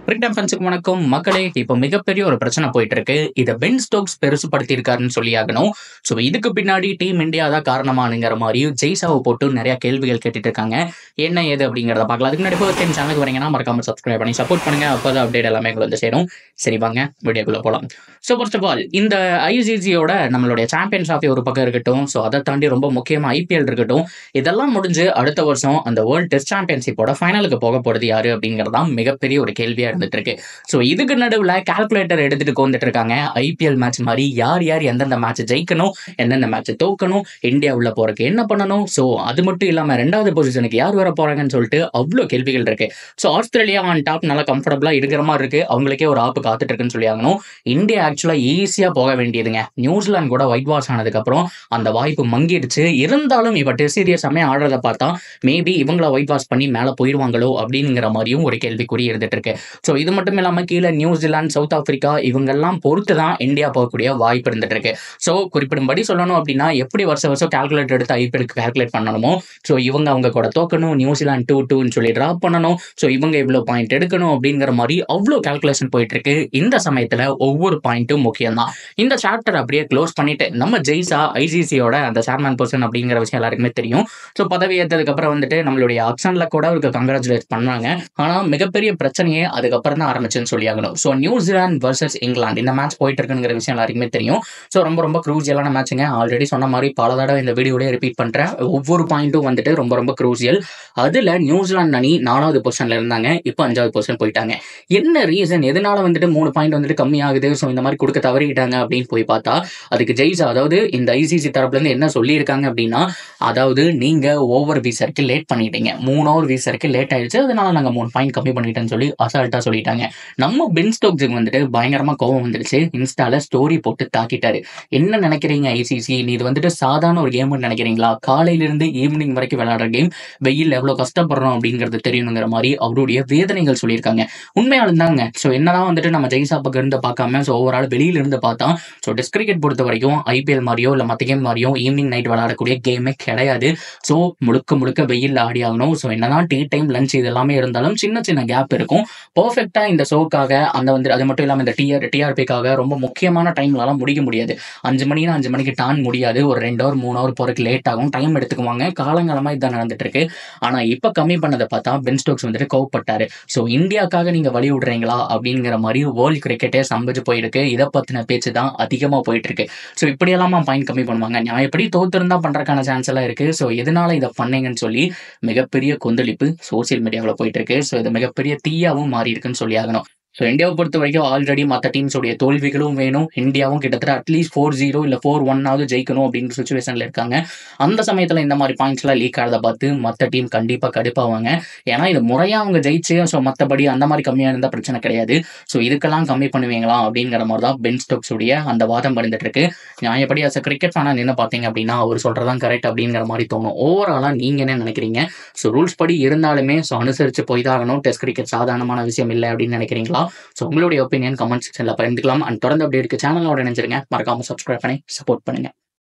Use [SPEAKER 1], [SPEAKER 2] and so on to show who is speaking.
[SPEAKER 1] Cricket ஃபேன்ஸுக்கு வணக்கம் மக்களே. இப்போ மிகப்பெரிய ஒரு பிரச்சனை போயிட்டு இருக்கு. இதை பென் ஸ்டோக்ஸ் பெருசுபடுத்தியிருக்காருன்னு சொல்லி ஆகணும். ஸோ இதுக்கு பின்னாடி டீம் இந்தியா தான் காரணமானுங்கிற மாதிரியும் ஜெய்சாவை போட்டு நிறைய கேள்விகள் கேட்டுட்டு இருக்காங்க. என்ன ஏது அப்படிங்கிறத பார்க்கலாம். அதுக்கு முன்னாடி போய் சேனலுக்கு வரீங்கன்னா மறக்காம சப்ஸ்கிரைப் பண்ணி சப்போர்ட் பண்ணுங்க. அப்போதான் அப்டேட் எல்லாமே உங்களுக்கு வந்து சேரும். சரி வாங்க வீடியோக்குள்ள போகலாம். ஸோ ஃபர்ஸ்ட் ஆஃப் ஆல் இந்த ஐசிசியோட நம்மளுடைய சாம்பியன்ஸ் ஆஃப் ஒரு பக்கம் இருக்கட்டும், ஸோ அதை தாண்டி ரொம்ப முக்கியமாக ஐபிஎல் இருக்கட்டும், இதெல்லாம் முடிஞ்சு அடுத்த வருஷம் அந்த வேர்ல்டு டெஸ்ட் சாம்பியன்ஷிப்போட ஃபைனலுக்கு போக போகிறது யாரு அப்படிங்கிறதான் மிகப்பெரிய ஒரு கேள்வியாக இருந்துட்டு இருக்கு. ஸோ இதுக்கு நடுவில் கால்குலேட்டர் எடுத்துட்டு வந்துட்டு இருக்காங்க. ஐபிஎல் மேட்ச் மாதிரி யார் யார் எந்தெந்த மேட்ச் ஜெயிக்கணும், எந்தெந்த மேட்ச் தோக்கணும், இந்தியா உள்ள போறதுக்கு என்ன பண்ணணும், ஸோ அது மட்டும் இல்லாமல் ரெண்டாவது பொசிஷனுக்கு யார் வர போறாங்கன்னு சொல்லிட்டு அவ்வளோ கேள்விகள் இருக்கு. ஸோ ஆஸ்திரேலியா ஆன் டாப் நல்லா கம்ஃபர்டபுளா இருக்கிற மாதிரி இருக்கு. அவங்களுக்கே ஒரு ஆப்பு காத்துட்டு இருக்குன்னு சொல்லி ஆகணும். இந்தியா ஆக்சுவலா ஈஸியா போக வேண்டியதுங்க. நியூசிலாந்து கூட ஒயிட் வாஷ் ஆனதுக்கு அப்புறம் அந்த வாய்ப்பு மங்கிடுச்சு. இருந்தாலும் இப்ப டெஸ்ட் சீரியஸ் ஆடுறத பார்த்தா மேபி இவங்கள ஒயிட் வாஷ் பண்ணி மேல போயிருவாங்களோ அப்படிங்கிற மாதிரியும் ஒரு கேள்விக்குறி இருந்துட்டு இருக்கு. ஸோ இது மட்டும் இல்லாமல் கீழே நியூசிலாந்து, சவுத் ஆப்பிரிக்கா இவங்கெல்லாம் பொறுத்து தான் இந்தியா போகக்கூடிய வாய்ப்பு இருந்துட்டு இருக்கு. ஸோ குறிப்பிடும்படி சொல்லணும் அப்படின்னா எப்படி வருஷம் கால்குலேட்டர் எடுத்து ஐபிஎலுக்கு கால்குலேட் பண்ணணுமோ, ஸோ இவங்க அவங்க கூட தோக்கணும், நியூசிலாந்து 2-2 சொல்லி டிராப் பண்ணணும், ஸோ இவங்க இவ்வளோ பாயிண்ட் எடுக்கணும் அப்படிங்கிற மாதிரி அவ்வளோ கால்குலேஷன் போயிட்டு இருக்கு. இந்த சமயத்தில் ஒவ்வொரு பாயிண்ட்டும் முக்கியம் தான். இந்த சாப்டர் அப்படியே க்ளோஸ் பண்ணிட்டு நம்ம ஜெய்சா ஐசிசியோட அந்த சேர்மேன் பர்சன் அப்படிங்கிற விஷயம் எல்லாருக்குமே தெரியும். ஸோ பதவி ஏற்றதுக்கு அப்புறம் வந்துட்டு நம்மளுடைய அக்ஷன்ல கூட அவருக்கு கங்க்ராச்சுலேட் பண்ணாங்க. ஆனால் மிகப்பெரிய பிரச்சனையே அதுக்கப்புறம் தான் ஆரம்பிச்சுன்னு சொல்லி ஆகணும். ஸோ நியூசிலாந்து வர்சஸ் இங்கிலாந்து இந்த மேட்ச் போயிட்டு இருக்குங்கிற விஷயம் எல்லாருக்குமே தெரியும். ஸோ ரொம்ப ரொம்ப க்ரூசியலான மேட்சுங்க. ஆல்ரெடி சொன்ன மாதிரி பல தடவை இந்த வீடியோலேயே ரிப்பீட் பண்ணுறேன். ஒவ்வொரு பாயிண்ட்டும் வந்துட்டு ரொம்ப ரொம்ப க்ரூசியல். அதில் நியூசிலாந்து அணி 4வது பொசிஷன்ல இருந்தாங்க, இப்போ 5வது பொசிஷன் போயிட்டாங்க. என்ன ரீசன், எதனால வந்துட்டு 3 பாயிண்ட் வந்துட்டு கம்மியாகுது, ஸோ இந்த மாதிரி கொடுக்க தவறிட்டாங்க அப்படின்னு போய் பார்த்தா அதுக்கு ஜெய்சா அதாவது இந்த ஐசிசி தரப்புலேருந்து என்ன சொல்லியிருக்காங்க அப்படின்னா, அதாவது நீங்கள் ஓவர் வீசருக்கு லேட் பண்ணிட்டீங்க, 3 ஓவர் வீசருக்கு லேட் ஆயிடுச்சு, அதனால நாங்கள் 3 பாயிண்ட் கம்மி பண்ணிட்டேன்னு சொல்லி அசால்ட்டாக சொல்லிட்டாங்க. நம்ம பென் ஸ்டோக்ஸுக்கு வந்துட்டு பயங்கரமா கோவம் வந்துருச்சு. இன்ஸ்டால ஸ்டோரி போட்டு தாக்கிட்டாரு. என்ன நினைக்கிறீங்க ஐசிசி, நீ இது வந்துட்டு சாதாரண ஒரு கேம்னு நினைக்கிறீங்களா? காலையில இருந்து ஈவினிங் வரைக்கும் விளையாடுற கேம், வெயில் எவ்வளவு கஷ்டப்படுறோம் அப்படிங்கிறது தெரியணுங்கிற மாதிரி அவருடைய வேதனைகள் சொல்லியிருக்காங்க. உண்மையாலும் தாங்க. ஸோ என்னதான் வந்துட்டு நம்ம ஜெய்சா பக்கம் இருந்து பார்க்காம ஸோ ஓவரால் வெளியில இருந்து பார்த்தா ஸோ டெஸ்ட் கிரிக்கெட் பொறுத்த வரைக்கும் ஐபிஎல் மாதிரியோ இல்லை மற்ற கேம் மாதிரியோ ஈவினிங் நைட் விளையாடக்கூடிய கேமே கிடையாது. ஸோ முழுக்க முழுக்க வெயில் ஆடி ஆகணும். ஸோ என்னதான் டீ டைம் லஞ்ச் இது எல்லாமே இருந்தாலும் சின்ன சின்ன கேப் இருக்கும். பர்ஃபெக்டா இந்த ஷோக்காக அந்த வந்து அது மட்டும் இல்லாமல் இந்த டிஆர்பிக்காக ரொம்ப முக்கியமான டைம்லலாம் முடிக்க முடியாது. 5 மணினா 5 மணிக்கு டான் முடியாது. ஒரு 2 ஹவர் 3 ஹவர் போறதுக்கு லேட் ஆகும், டைம் எடுத்துக்குவாங்க. காலங்காலமாக இதுதான் நடந்துட்டு இருக்கு. ஆனால் இப்போ கம்மி பண்ணதை பார்த்தா பென் ஸ்டோக்ஸ் வந்துட்டு கோவப்பட்டாரு. ஸோ இந்தியாவுக்காக நீங்க வழி விடுறீங்களா அப்படிங்கிற மாதிரி வேர்ல்டு கிரிக்கெட்டே சம்பிச்சு போயிருக்கு. இதை பத்தின பேச்சு தான் அதிகமாக போயிட்டு இருக்கு. ஸோ இப்படியெல்லாமா பாயிண்ட் கம்மி பண்ணுவாங்க? நான் எப்படி தோத்திருந்தா பண்றதுக்கான சான்ஸ் எல்லாம் இருக்கு. ஸோ எதனால இதை பண்ணீங்கன்னு சொல்லி மிகப்பெரிய கொந்தளிப்பு சோசியல் மீடியாவில் போயிட்டு இருக்கு. ஸோ இது மிகப்பெரிய தீயாவும் மாறி இருக்குன்னு சொல்லி ஆகணும். ஸோ இந்தியாவை பொறுத்த வரைக்கும் ஆல்ரெடி மற்ற டீம்ஸோடைய தோல்விகளும் வேணும், இந்தியாவும் கிட்டத்தட்ட அட்லீஸ்ட் 4-0 இல்லை 4-1 ஜெயிக்கணும் அப்படிங்கிற சுச்சுவேஷனில் இருக்காங்க. அந்த சமயத்தில் இந்த மாதிரி பாயிண்ட்ஸ்லாம் லீக் ஆகிறத பார்த்து மற்ற டீம் கண்டிப்பாக கடுப்பாவாங்க. ஏன்னா இது முறையாக அவங்க ஜெயிச்சு ஸோ மற்றபடி அந்த மாதிரி கம்மியாக இருந்தால் பிரச்சனை கிடையாது. ஸோ இதுக்கெல்லாம் கம்மி பண்ணுவீங்களா அப்படிங்கிற மாதிரி தான் பென் ஸ்டோக்ஸுடைய அந்த வாதம் வந்துட்டு இருக்கு. நியாயப்படி அஸ் கிரிக்கெட் ஃபேனாக நின்று பார்த்தீங்க அப்படின்னா அவர் சொல்கிறதான் கரெக்ட் அப்படிங்கிற மாதிரி தோணும். ஓவராலாக நீங்கள் என்ன நினைக்கிறீங்க? ஸோ ரூல்ஸ் படி இருந்தாலுமே ஸோ அனுசரித்து போய் தான் ஆகணும். டெஸ்ட் கிரிக்கெட் சாதாரணமான விஷயம் இல்லை அப்படின்னு நினைக்கிறீங்களா? ஸோ உங்களுடைய ஒப்பீனியன் கமெண்ட் செக்ஷனில் பகிர்ந்துக்கலாம். அண்ட் தொடர்ந்து அப்படி இருக்க சேனலோட நினைச்சிருங்க. மறக்காம சப்ஸ்கிரைப் பண்ணி சப்போர்ட் பண்ணுங்க.